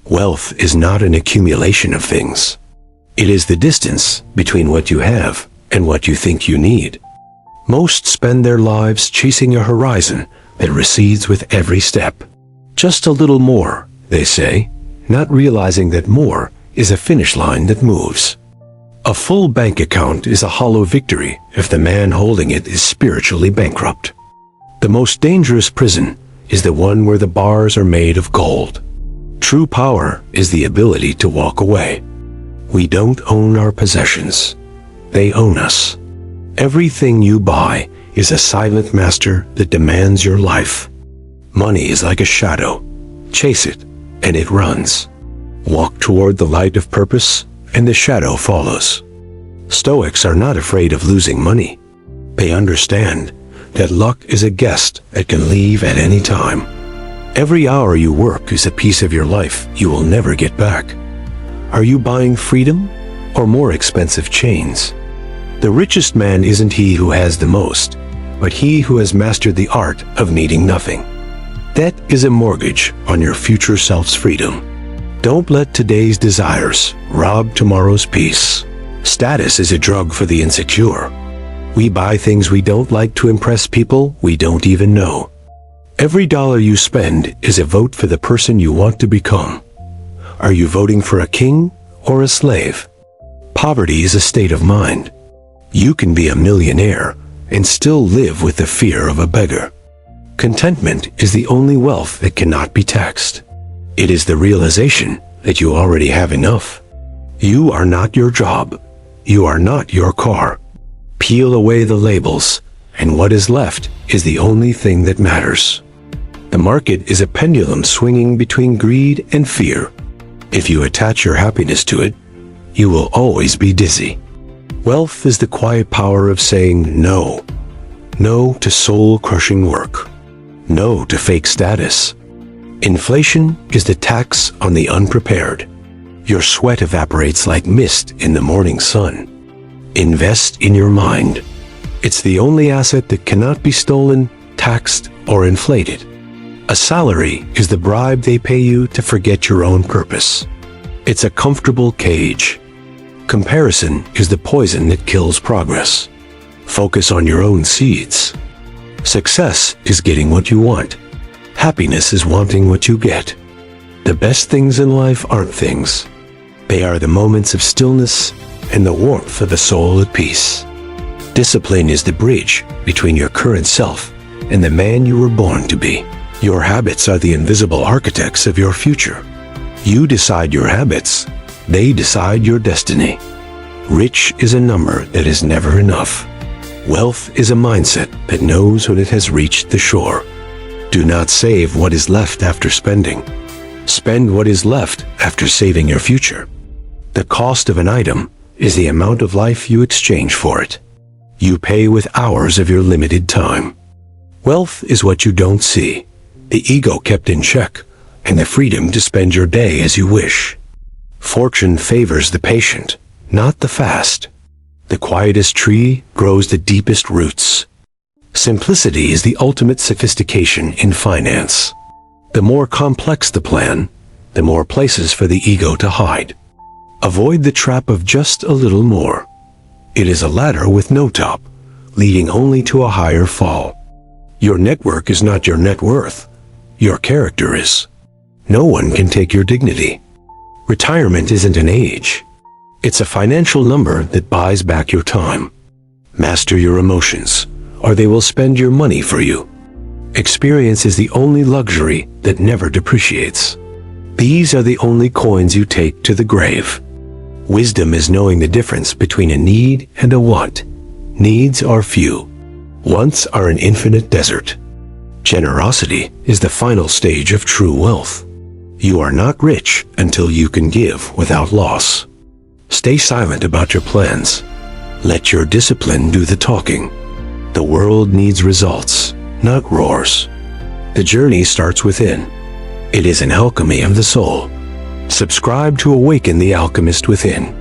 Wealth is not an accumulation of things. It is the distance between what you have and what you think you need. Most spend their lives chasing a horizon that recedes with every step. Just a little more, they say, not realizing that more is a finish line that moves. A full bank account is a hollow victory if the man holding it is spiritually bankrupt. The most dangerous prison is the one where the bars are made of gold. True power is the ability to walk away. We don't own our possessions. They own us. Everything you buy is a silent master that demands your life. Money is like a shadow. Chase it, and it runs. Walk toward the light of purpose, and the shadow follows. Stoics are not afraid of losing money. They understand that luck is a guest that can leave at any time. Every hour you work is a piece of your life you will never get back. Are you buying freedom or more expensive chains? The richest man isn't he who has the most, but he who has mastered the art of needing nothing. Debt is a mortgage on your future self's freedom. Don't let today's desires rob tomorrow's peace. Status is a drug for the insecure. We buy things we don't like to impress people we don't even know. Every dollar you spend is a vote for the person you want to become. Are you voting for a king or a slave? Poverty is a state of mind. You can be a millionaire and still live with the fear of a beggar. Contentment is the only wealth that cannot be taxed. It is the realization that you already have enough. You are not your job. You are not your car. Peel away the labels, and what is left is the only thing that matters. The market is a pendulum swinging between greed and fear. If you attach your happiness to it, you will always be dizzy. Wealth is the quiet power of saying no. No to soul-crushing work. No to fake status. Inflation is the tax on the unprepared. Your sweat evaporates like mist in the morning sun. Invest in your mind. It's the only asset that cannot be stolen, taxed, or inflated. A salary is the bribe they pay you to forget your own purpose. It's a comfortable cage. Comparison is the poison that kills progress. Focus on your own seeds. Success is getting what you want. Happiness is wanting what you get. The best things in life aren't things. They are the moments of stillness and the warmth of the soul at peace. Discipline is the bridge between your current self and the man you were born to be. Your habits are the invisible architects of your future. You decide your habits. They decide your destiny. Rich is a number that is never enough. Wealth is a mindset that knows when it has reached the shore. Do not save what is left after spending. Spend what is left after saving your future. The cost of an item is the amount of life you exchange for it. You pay with hours of your limited time. Wealth is what you don't see, the ego kept in check, and the freedom to spend your day as you wish. Fortune favors the patient, not the fast. The quietest tree grows the deepest roots. Simplicity is the ultimate sophistication in finance. The more complex the plan, the more places for the ego to hide. Avoid the trap of just a little more. It is a ladder with no top, leading only to a higher fall. Your network is not your net worth. Your character is. No one can take your dignity. Retirement isn't an age. It's a financial number that buys back your time. Master your emotions, or they will spend your money for you. Experience is the only luxury that never depreciates. These are the only coins you take to the grave. Wisdom is knowing the difference between a need and a want. Needs are few. Wants are an infinite desert. Generosity is the final stage of true wealth. You are not rich until you can give without loss. Stay silent about your plans. Let your discipline do the talking. The world needs results, not roars. The journey starts within. It is an alchemy of the soul. Subscribe to awaken the alchemist within.